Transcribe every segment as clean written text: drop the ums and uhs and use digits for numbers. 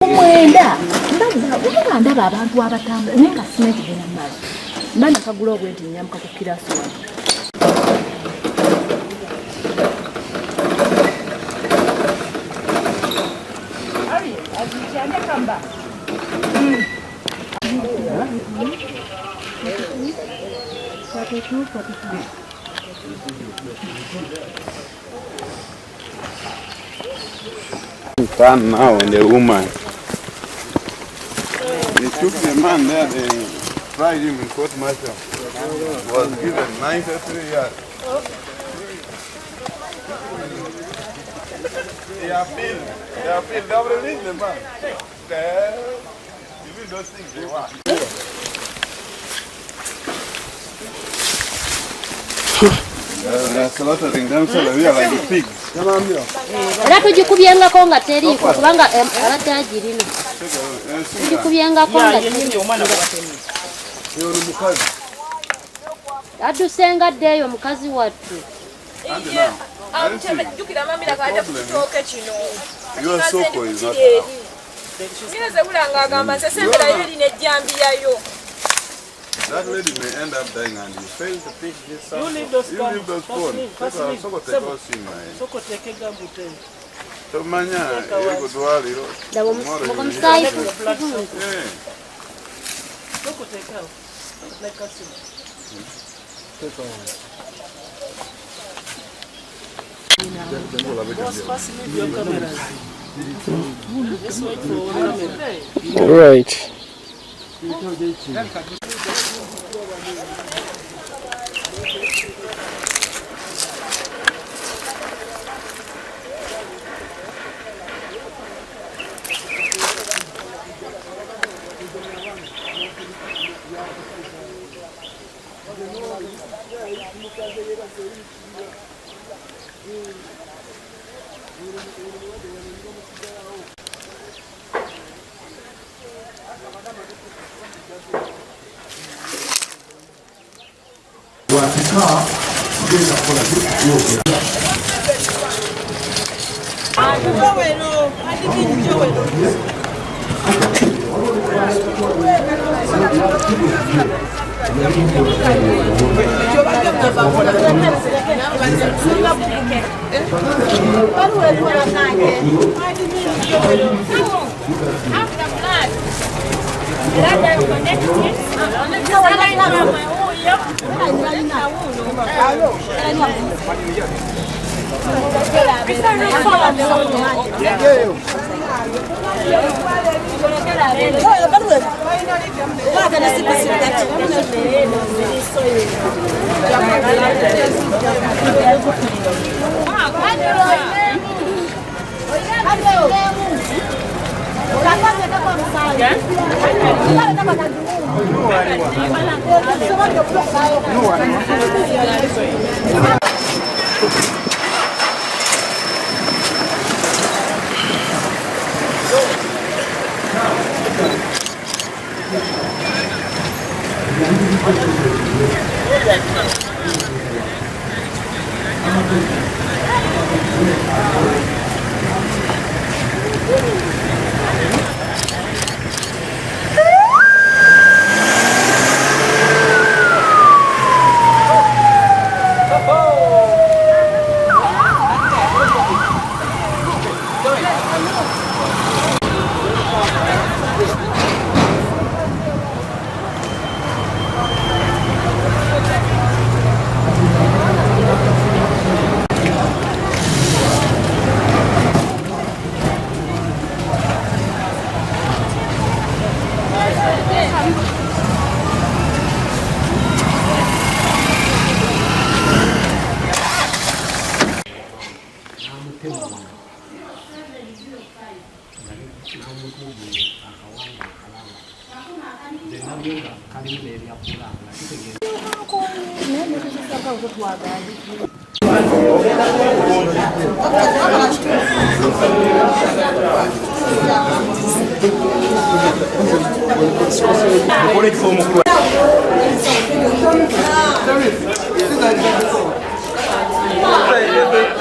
Mwenda ndaba abantu abatambula naye nga simenti gena mali mba nakagula obwenti nyamuka ku kirasi wano. Stand now and the woman. They took the man there, they tried him in court martial. Was given 93 years. They appealed, they have released the man. You those things they want. They're slaughtering themselves, we are like the pigs. Era tujikubyengako nga teriiko kubanga abatajirina. Tujikubyengako nga teriiko. Adusenga ddeeyo mukazi wattu. Your soko is not that lady may end up dying and you fail to pick this up. You leave those phones. Soko take gambute. So manya, you go to Aliro. Tomorrow you Soko take out. Like us. All right.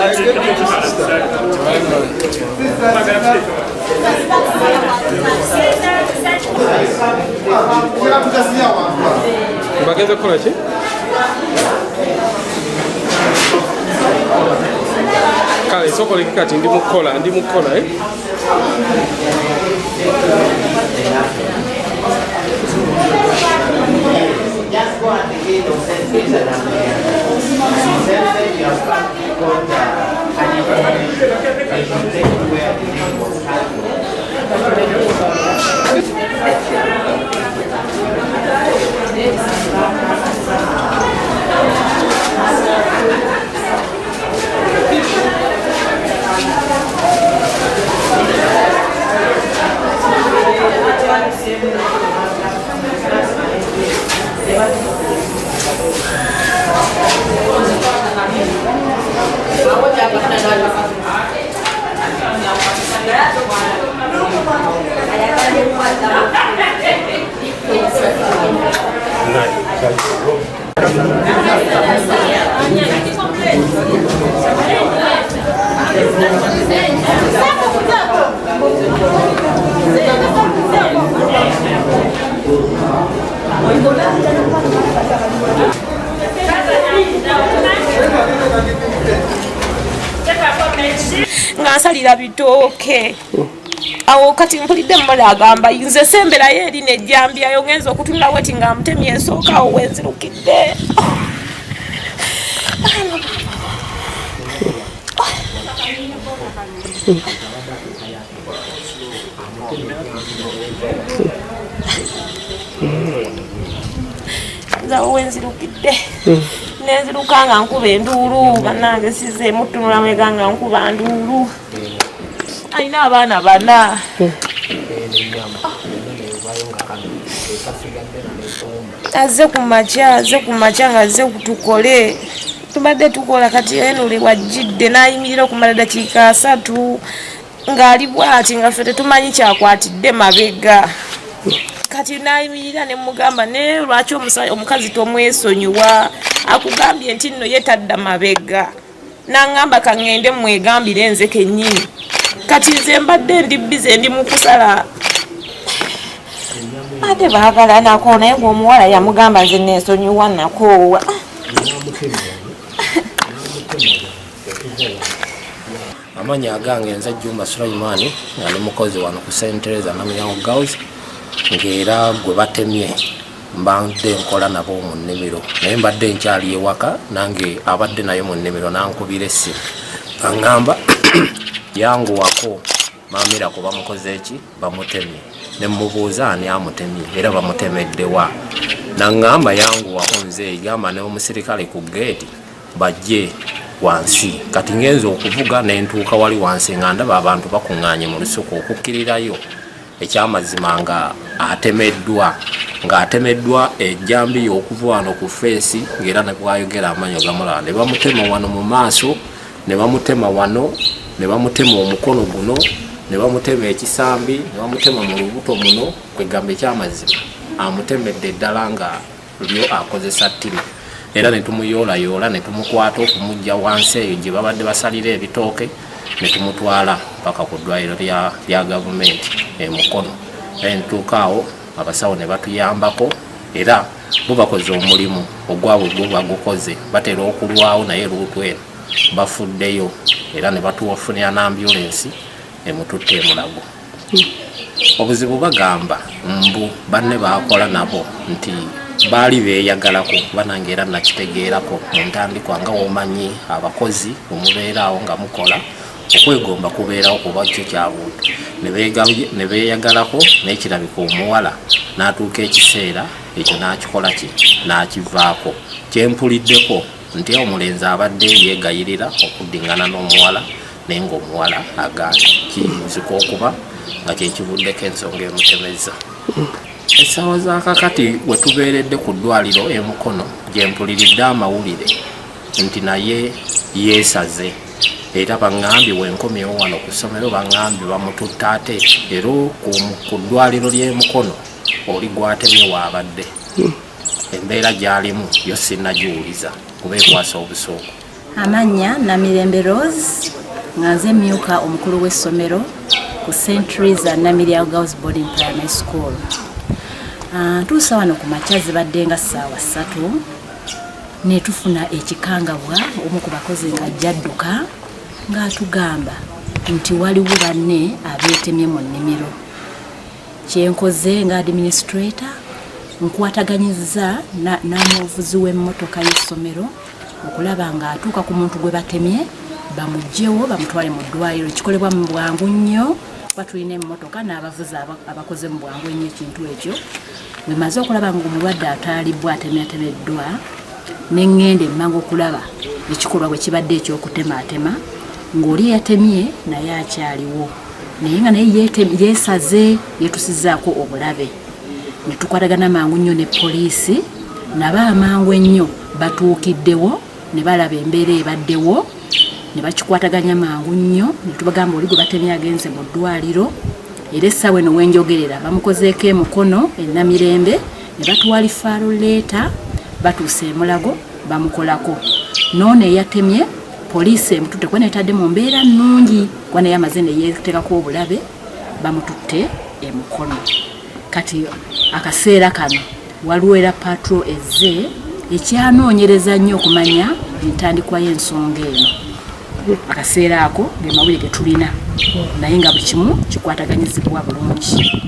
Bageze kola ki? Kale sokola kati ndi mukola eh? Just go at the gate of St. Peter and you have and you can take where the name was ngasalira bitooke awo kati mpulidde mmala agamba nze semberayo eri nejjambyayo ngenza okutunula weti nga mutemye ensooka awo wenzirukidde zawo wenzirukidde nenziruka nga nkuba enduulu bannange sizeemu tunula mwega nga nkuba nduulu alina abaana bana azze ku makya nga azze tukole tubadde tukola kati enule wajjidde n'ayimirira okumala dakiika 3 ng'ali bw'ati nga ffe tetumanyi kyakwatidde mabega kati n'ayimirira ne mugamba ne lwaki omukazi tomwesonyiwa akugambye nti nno yetadda mabega n'angamba kaŋŋende mwegambire nze kennyini kati nze mbadde ndi bize ndi mu kusala ate baagala nako naye ng'omuwala yamugamba nze neesonyiwa nakoowa amanya agange nze Juma Sulaimani nga ndi mukozi wano ku St. Teresa Namyango Girls ng'era gwe batemye mbadde nkola nabo mu nnimiro naye mbadde nkyali ewaka nange abadde naye mu nnimiro nankubira essimu aŋŋamba yanguwako maamira kuba mukoze eki bamutemye ne mubuuza ani amutemye era bamutemeddewa naŋŋamba yanguwako nze gamba ne omusirikale ku geeti bajje wansi kati ngenza okuvuga nentuuka wali wansi nga ndaba abantu bakuŋŋaanye mu lusuku okukkirirayo ekyamazima nga atemeddwa ejjambi okuva wano ku feesi ng'era ne bwayogera amanyo gamulaba ne bamutema wano mu maaso ne bamutema wano ne bamutema omukono guno ne bamutema ekisambi ne bamutema mu lubuto muno kwegamba ekyamazima amutemedde ddala nga lyo akozesa ttimu era ne tumuyoolayoola ne tumukwata okumujja wansi eyo gye babadde basalira ebitooke ne tumutwala paka ku ddwaliro lya gavumenti emukono entuuka awo abasawo ne batuyambako era bo bakoze omulimu ogwabwe gwe bagukoze batera okulwawo naye luutu eno bafuddeyo era ne batuwafunira n'ambulensi emututte emulago obuzibu bagamba mbu banne bakola nabo nti baali beeyagalako banange era nakitegeerako mu ntandikwa nga womanyi abakozi omubeeraawo nga mukola okwegomba kubeerawo kuba kyo kyabuntu ne beeyagalako n'ekirabika omuwala n'atuuka ekiseera ekyo n'akikola ki n'akivaako kyempuliddeko nti omulenzi abadde yeegayirira okuddingana n'omuwala naye ng'omuwala agaana kiyinzika okuba nga kyekivuddeko ensonga emutemeza essaawa za kakati we tubeeredde ku ddwaliro emukono gyempuliridde amawulire nti naye yeesaze era baŋŋambye wenkomyewo wano ku ssomero baŋŋambye bamututte ate era ku ddwaliro ly'emukono oli gwatemye waabadde embeera gy'alimu yo sinnagiwuliza kuba ekwasa obusuuku Amanya Namirembe Rose nga nze myuka omukulu w'essomero ku St. Teresa Namirya Girls Boarding Primary School. Ntuusa wano ku makya zibadde nga ssaawa 3 ne tufuna ekikangabwa omu ku bakozi nga jadduka ng'atugamba nti waliwo banne abeetemye mu nnimiro. Kyenkoze nga administrator nkwataganyizza n'omuvuzi w'emmotoka y'essomero okulaba ng'atuuka ku muntu gwe batemye bamugyewo bamutwale mu ddwaliro. Kikolebwa mu bwangu nnyo kuba tulina emmotoka n'abavuzi abakoze mu bwangu ennyo ekintu ekyo. Bwe maze okulaba ng'omulwadde atwalibbwa atemyatemeddwa ne ŋŋenda emmanga okulaba ekikolwa bwe kibadde eky'okutemaatema ng'oli yatemye naye akyaliwo naye nga naye yeesaze yeetusizzaako obulabe. Ne tukwatagana mangu nnyo ne poliisi nabo amangu ennyo batuukiddewo ne balaba embeera ebaddewo ne bakikwataganya mangu nnyo ne tubagamba oli gwe batemye agenze mu ddwaliro era essaawa eno wenjogerera bamukozeeko emukono Namirembe ne batwala ifaalo leeta batuusa e Mulago bamukolako. Noono eyatemye poliisi emutute kuba neetadde mu mbeera nnungi kuba naye amaze ne yeeteekako obulabe bamututte emukono. Kati akaseera kano waliwo era patro ezze ekyanoonyereza nnyo okumanya entandikwa y'ensonga eno. Akaseera ako ge mawulire ge tulina naye nga buli kimu kikwataganyizibwa bulungi.